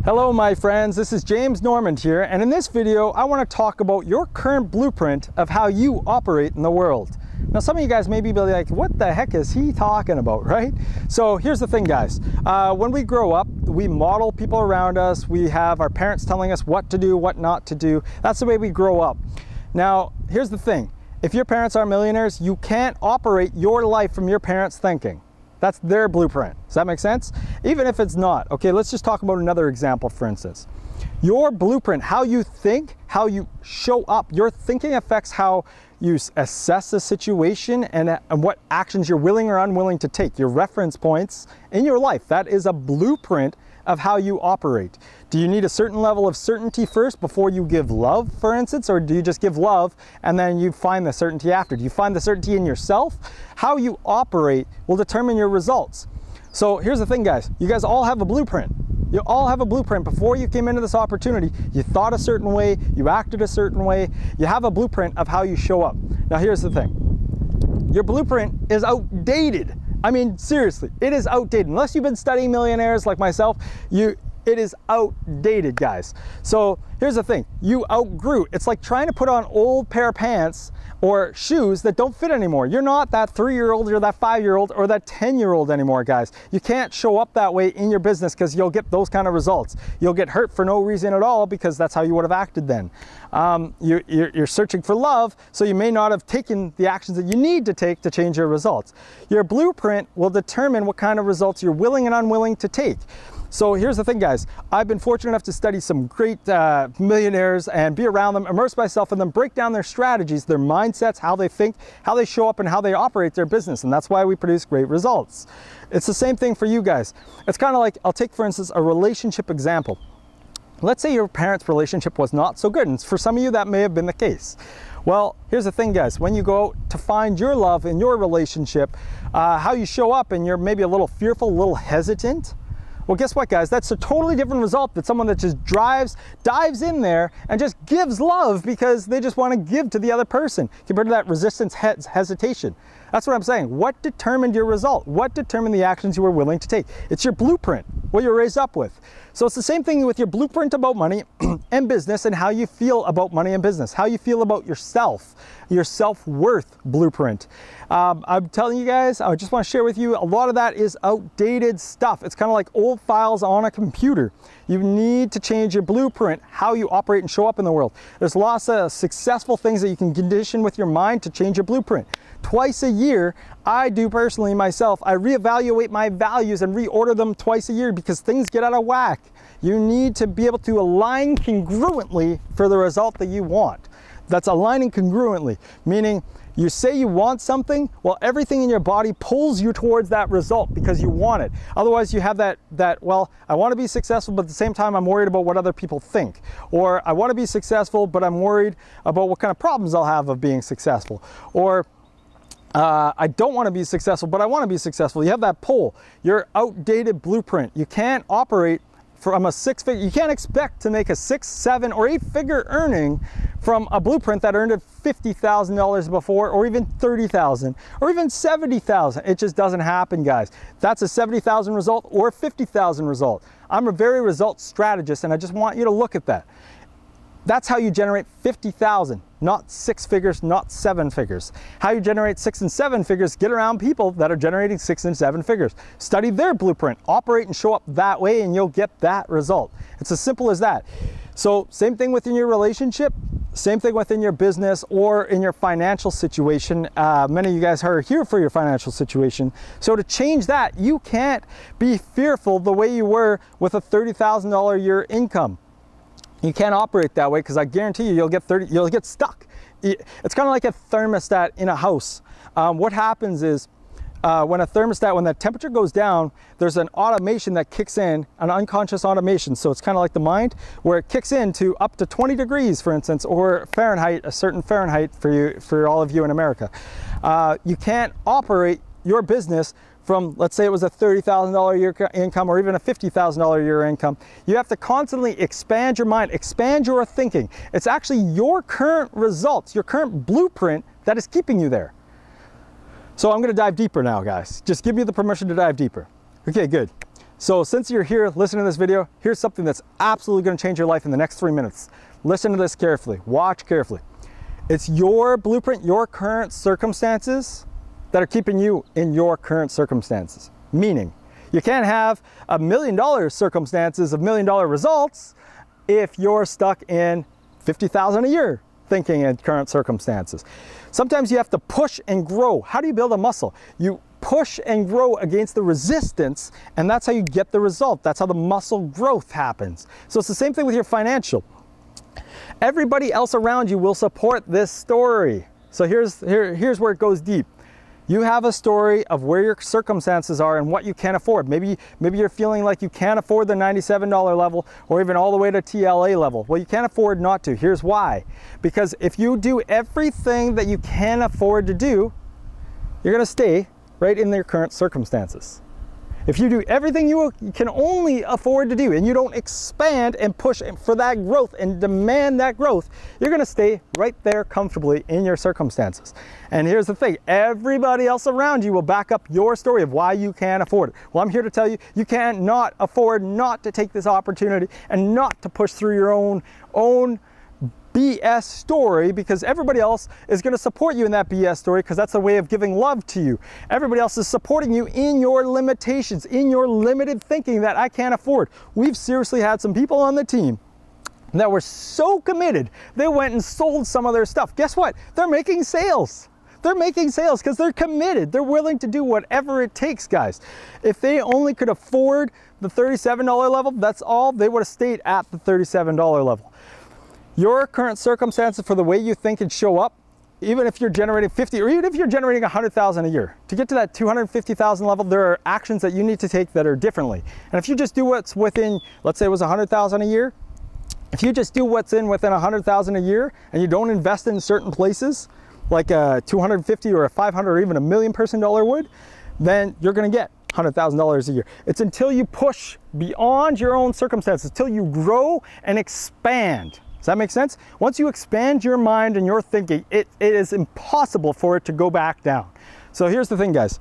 Hello my friends, this is James Normand here, and in this video I want to talk about your current blueprint of how you operate in the world. Now some of you guys may be like, what the heck is he talking about, right? So here's the thing guys, when we grow up, we model people around us, we have our parents telling us what to do, what not to do. That's the way we grow up. Now here's the thing, if your parents are millionaires, you can't operate your life from your parents' thinking. That's their blueprint. Does that make sense? Even if it's not. Okay, let's just talk about another example, for instance. Your blueprint, how you think, how you show up, your thinking affects how you assess the situation and what actions you're willing or unwilling to take. Your reference points in your life, that is a blueprint of how you operate. Do you need a certain level of certainty first before you give love, for instance, or do you just give love and then you find the certainty after? Do you find the certainty in yourself? How you operate will determine your results. So here's the thing guys, you guys all have a blueprint. You all have a blueprint. Before you came into this opportunity, you thought a certain way, you acted a certain way, you have a blueprint of how you show up. Now here's the thing, your blueprint is outdated. I mean, seriously, it is outdated. Unless you've been studying millionaires like myself, it is outdated, guys. So here's the thing, you outgrew. It's like trying to put on old pair of pants or shoes that don't fit anymore. You're not that 3-year-old or that 5-year-old or that 10-year-old anymore, guys. You can't show up that way in your business because you'll get those kind of results. You'll get hurt for no reason at all because that's how you would have acted then. You're searching for love, so you may not have taken the actions that you need to take to change your results. Your blueprint will determine what kind of results you're willing and unwilling to take. So here's the thing guys, I've been fortunate enough to study some great millionaires and be around them, immerse myself in them, break down their strategies, their mindsets, how they think, how they show up, and how they operate their business. And that's why we produce great results. It's the same thing for you guys. It's kind of like, I'll take for instance a relationship example. Let's say your parents' relationship was not so good, and for some of you that may have been the case. Well, here's the thing guys, when you go out to find your love in your relationship, how you show up and you're maybe a little fearful, a little hesitant, well, guess what, guys? That's a totally different result than someone that just dives in there and just gives love because they just want to give to the other person, compared to that resistance, hesitation. That's what I'm saying. What determined your result? What determined the actions you were willing to take? It's your blueprint, what you're raised up with. So it's the same thing with your blueprint about money and business, and how you feel about money and business, how you feel about yourself, your self-worth blueprint. I'm telling you guys, I just want to share with you, a lot of that is outdated stuff. It's kind of like old files on a computer. You need to change your blueprint, how you operate and show up in the world. There's lots of successful things that you can condition with your mind to change your blueprint. Twice a year, I do personally myself, I reevaluate my values and reorder them twice a year because things get out of whack. You need to be able to align congruently for the result that you want. That's aligning congruently, meaning you say you want something, well, everything in your body pulls you towards that result because you want it. Otherwise you have that, well, I want to be successful, but at the same time I'm worried about what other people think. Or I want to be successful, but I'm worried about what kind of problems I'll have of being successful. Or I don't want to be successful, but I want to be successful. You have that pull, your outdated blueprint. You can't operate from a six-figure, you can't expect to make a 6, 7, or 8-figure earning from a blueprint that earned $50,000 before, or even $30,000, or even $70,000. It just doesn't happen, guys. That's a $70,000 result or a $50,000 result. I'm a very result strategist, and I just want you to look at that. That's how you generate 50,000, not 6 figures, not 7 figures. How you generate 6 and 7 figures, get around people that are generating 6 and 7 figures. Study their blueprint, operate and show up that way, and you'll get that result. It's as simple as that. So same thing within your relationship, same thing within your business or in your financial situation. Many of you guys are here for your financial situation. So to change that, you can't be fearful the way you were with a $30,000 a year income. You can't operate that way because I guarantee you, you'll get stuck. It's kind of like a thermostat in a house. What happens is when the temperature goes down, there's an automation that kicks in, an unconscious automation. So it's kind of like the mind, where it kicks in to up to 20 degrees, for instance, or Fahrenheit, a certain Fahrenheit for all of you in America. You can't operate your business from, let's say it was a $30,000 a year income or even a $50,000 a year income. You have to constantly expand your mind, expand your thinking. It's actually your current results, your current blueprint that is keeping you there. So I'm going to dive deeper now, guys. Just give me the permission to dive deeper. Okay, good. So since you're here listening to this video, here's something that's absolutely going to change your life in the next 3 minutes. Listen to this carefully, watch carefully. It's your blueprint, your current circumstances that are keeping you in your current circumstances. Meaning, you can't have $1 million circumstances of $1 million results if you're stuck in 50,000 a year thinking in current circumstances. Sometimes you have to push and grow. How do you build a muscle? You push and grow against the resistance, and that's how you get the result. That's how the muscle growth happens. So it's the same thing with your financial. Everybody else around you will support this story. So here's where it goes deep. You have a story of where your circumstances are and what you can afford. Maybe you're feeling like you can't afford the $97 level or even all the way to TLA level. Well, you can't afford not to. Here's why. Because if you do everything that you can afford to do, you're going to stay right in their current circumstances. If you do everything you can only afford to do and you don't expand and push for that growth and demand that growth, you're going to stay right there comfortably in your circumstances. And here's the thing, everybody else around you will back up your story of why you can't afford it. Well, I'm here to tell you, you can't not afford not to take this opportunity and not to push through your own BS story, because everybody else is going to support you in that BS story, because that's a way of giving love to you. Everybody else is supporting you in your limitations, in your limited thinking that I can't afford. We've seriously had some people on the team that were so committed, they went and sold some of their stuff. Guess what? They're making sales. They're making sales because they're committed. They're willing to do whatever it takes, guys. If they only could afford the $37 level, that's all, they would have stayed at the $37 level. Your current circumstances for the way you think and show up, even if you're generating 50 or even if you're generating 100,000 a year, to get to that 250,000 level, there are actions that you need to take that are differently. And if you just do what's within, let's say it was 100,000 a year, if you just do what's within 100,000 a year and you don't invest in certain places, like a 250 or a 500 or even $1 million person would, then you're going to get $100,000 a year. It's until you push beyond your own circumstances, until you grow and expand. Does that make sense? Once you expand your mind and your thinking, it is impossible for it to go back down. So here's the thing, guys.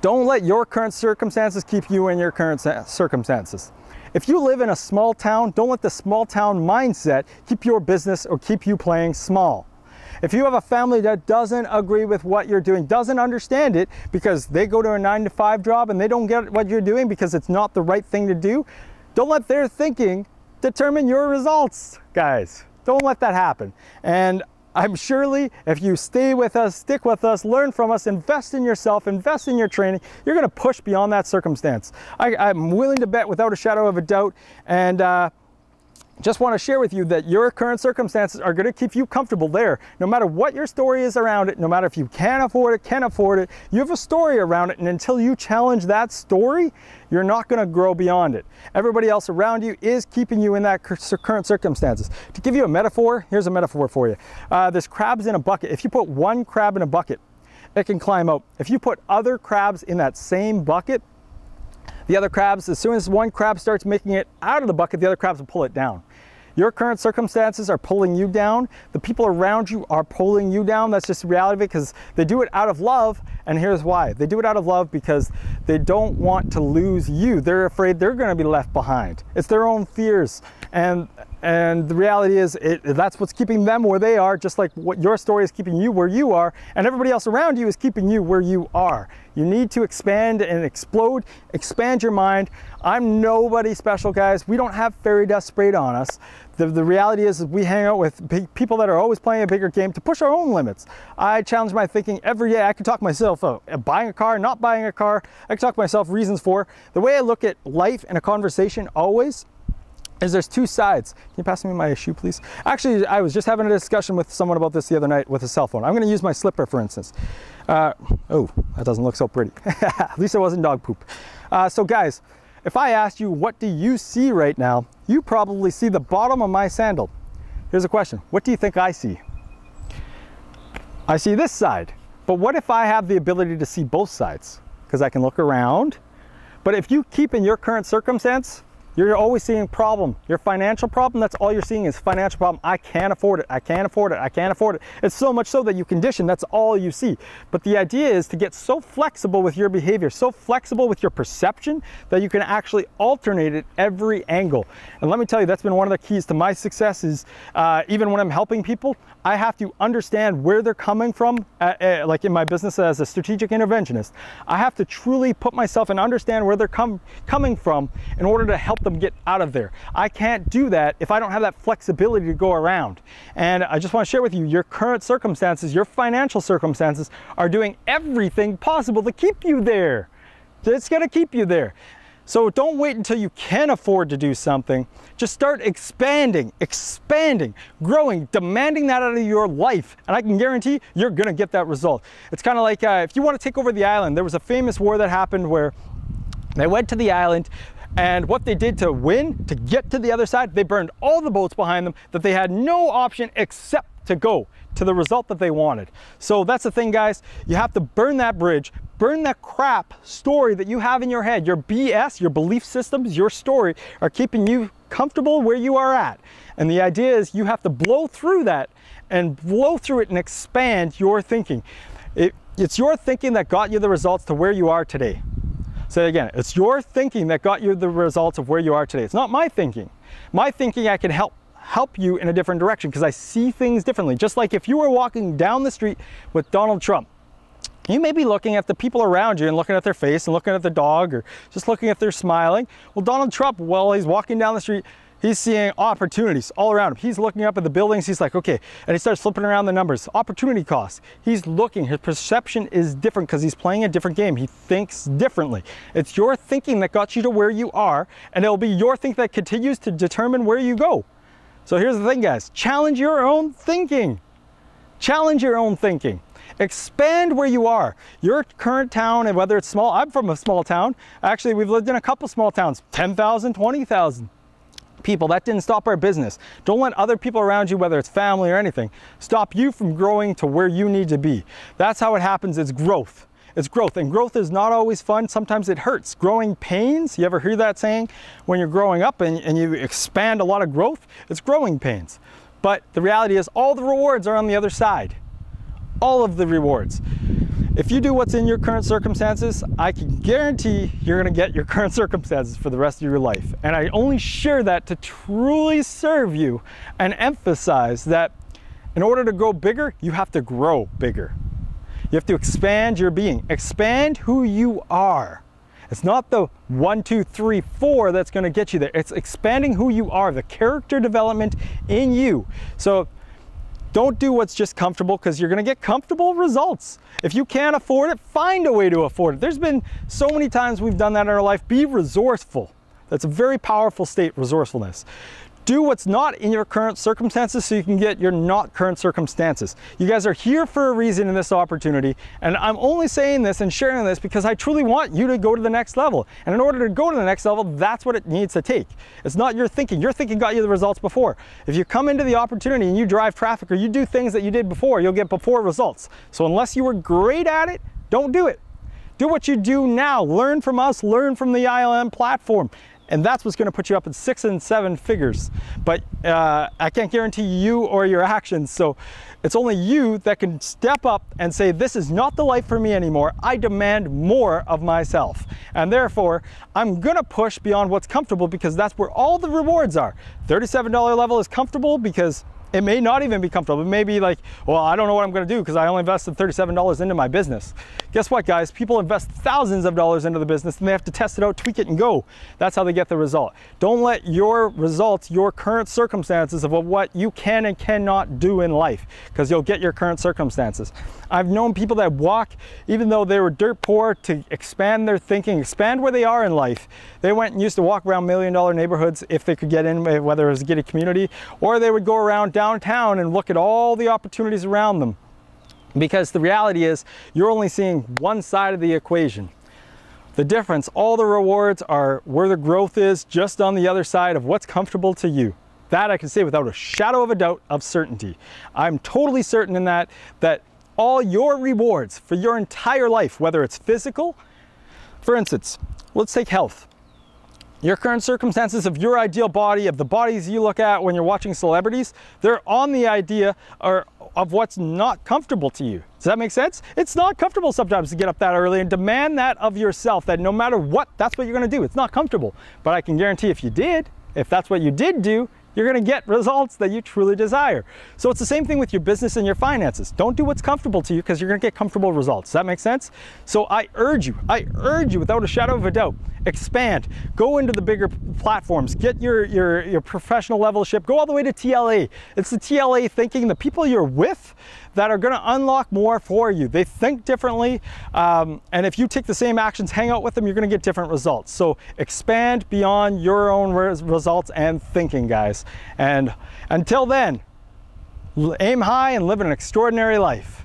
Don't let your current circumstances keep you in your current circumstances. If you live in a small town, don't let the small town mindset keep your business or keep you playing small. If you have a family that doesn't agree with what you're doing, doesn't understand it because they go to a 9-to-5 job and they don't get what you're doing because it's not the right thing to do, don't let their thinking determine your results, guys. Don't let that happen. And I'm surely, if you stay with us, stick with us, learn from us, invest in yourself, invest in your training, you're going to push beyond that circumstance. I'm willing to bet without a shadow of a doubt, and just want to share with you that your current circumstances are going to keep you comfortable there. No matter what your story is around it, no matter if you can afford it, you have a story around it, and until you challenge that story, you're not going to grow beyond it. Everybody else around you is keeping you in that current circumstances. To give you a metaphor, here's a metaphor for you. There's crabs in a bucket. If you put one crab in a bucket, it can climb out. If you put other crabs in that same bucket, the other crabs, as soon as one crab starts making it out of the bucket, the other crabs will pull it down. Your current circumstances are pulling you down. The people around you are pulling you down. That's just the reality of it, because they do it out of love. And here's why. They do it out of love because they don't want to lose you. They're afraid they're going to be left behind. It's their own fears. And the reality is that's what's keeping them where they are, just like what your story is keeping you where you are, and everybody else around you is keeping you where you are. You need to expand and explode, expand your mind. I'm nobody special, guys. We don't have fairy dust sprayed on us. The reality is we hang out with people that are always playing a bigger game to push our own limits. I challenge my thinking every day. I can talk myself out. Buying a car, not buying a car. I can talk myself reasons for. The way I look at life in a conversation always is there's two sides. Can you pass me my shoe, please? Actually, I was just having a discussion with someone about this the other night with a cell phone. I'm going to use my slipper, for instance. Oh, that doesn't look so pretty. At least it wasn't dog poop. So guys, if I asked you, what do you see right now? You probably see the bottom of my sandal. Here's a question. What do you think I see? I see this side. But what if I have the ability to see both sides? Because I can look around. But if you keep in your current circumstance, You're always seeing problem. Your financial problem, that's all you're seeing is financial problem. I can't afford it. I can't afford it. I can't afford it. It's so much so that you condition, that's all you see. But the idea is to get so flexible with your behavior, so flexible with your perception that you can actually alternate it every angle. And let me tell you, that's been one of the keys to my success is even when I'm helping people, I have to understand where they're coming from, like in my business as a strategic interventionist. I have to truly put myself and understand where they're coming from in order to help them get out of there. I can't do that if I don't have that flexibility to go around. And I just want to share with you, your current circumstances, your financial circumstances are doing everything possible to keep you there. It's going to keep you there. So don't wait until you can afford to do something. Just start expanding, growing, demanding that out of your life. And I can guarantee you're going to get that result. It's kind of like if you want to take over the island, there was a famous war that happened where they went to the island, and what they did to win, to get to the other side, they burned all the boats behind them that they had no option except to go to the result that they wanted. So that's the thing, guys. You have to burn that bridge, burn that crap story that you have in your head. Your BS, your belief systems, your story are keeping you comfortable where you are at. And the idea is you have to blow through that and blow through it and expand your thinking. It's your thinking that got you the results to where you are today. Say it again, it's your thinking that got you the results of where you are today. It's not my thinking. My thinking, I can help you in a different direction because I see things differently. Just like if you were walking down the street with Donald Trump, you may be looking at the people around you and looking at their face and looking at the dog or just looking at their smiling. Well, Donald Trump, while he's walking down the street, he's seeing opportunities all around him. He's looking up at the buildings. He's like, okay. And he starts flipping around the numbers. Opportunity costs. He's looking. His perception is different because he's playing a different game. He thinks differently. It's your thinking that got you to where you are, and it'll be your thinking that continues to determine where you go. So here's the thing, guys. Challenge your own thinking. Challenge your own thinking. Expand where you are. Your current town, and whether it's small, I'm from a small town. Actually, we've lived in a couple small towns, 10,000, 20,000. People. That didn't stop our business. Don't let other people around you, whether it's family or anything, stop you from growing to where you need to be. That's how it happens. It's growth. It's growth, and growth is not always fun. Sometimes it hurts. Growing pains, you ever hear that saying? When you're growing up and you expand a lot of growth, it's growing pains. But the reality is all the rewards are on the other side. All of the rewards. If you do what's in your current circumstances, I can guarantee you're going to get your current circumstances for the rest of your life. And I only share that to truly serve you and emphasize that in order to go bigger, you have to grow bigger. You have to expand your being, expand who you are. It's not the 1, 2, 3, 4 that's going to get you there. It's expanding who you are, the character development in you. So don't do what's just comfortable, because you're going to get comfortable results. If you can't afford it, find a way to afford it. There's been so many times we've done that in our life. Be resourceful. That's a very powerful state, resourcefulness. Do what's not in your current circumstances so you can get your not current circumstances. You guys are here for a reason in this opportunity, and I'm only saying this and sharing this because I truly want you to go to the next level. And in order to go to the next level, that's what it needs to take. It's not your thinking. Your thinking got you the results before. If you come into the opportunity and you drive traffic or you do things that you did before, you'll get before results. So unless you were great at it, don't do it. Do what you do now. Learn from us, learn from the ILM platform. And that's what's going to put you up in 6 and 7 figures. But I can't guarantee you or your actions. So it's only you that can step up and say, this is not the life for me anymore. I demand more of myself. And therefore, I'm going to push beyond what's comfortable, because that's where all the rewards are. $37 level is comfortable because it may not even be comfortable. It may be like, well, I don't know what I'm going to do because I only invested $37 into my business. Guess what, guys? People invest thousands of dollars into the business and they have to test it out, tweak it, and go. That's how they get the result. Don't let your results, your current circumstances of what you can and cannot do in life, because you'll get your current circumstances. I've known people that walk, even though they were dirt poor, to expand their thinking, expand where they are in life. They went and used to walk around $1 million neighborhoods if they could get in, whether it was a gated community, or they would go around downtown and look at all the opportunities around them. Because the reality is, you're only seeing one side of the equation. The difference, all the rewards are where the growth is, just on the other side of what's comfortable to you. That I can say without a shadow of a doubt of certainty. I'm totally certain in that all your rewards for your entire life, whether it's physical, for instance, let's take health. Your current circumstances of your ideal body, of the bodies you look at when you're watching celebrities, they're on the idea of what's not comfortable to you. Does that make sense? It's not comfortable sometimes to get up that early and demand that of yourself, that no matter what, that's what you're gonna do. It's not comfortable. But I can guarantee if that's what you did do, you're gonna get results that you truly desire. So it's the same thing with your business and your finances. Don't do what's comfortable to you because you're gonna get comfortable results. Does that make sense? So I urge you without a shadow of a doubt, expand, go into the bigger platforms, get your professional levelship, go all the way to TLA. It's the TLA thinking, the people you're with that are gonna unlock more for you. They think differently, and if you take the same actions, hang out with them, you're gonna get different results. So expand beyond your own results and thinking, guys. And until then, aim high and live an extraordinary life.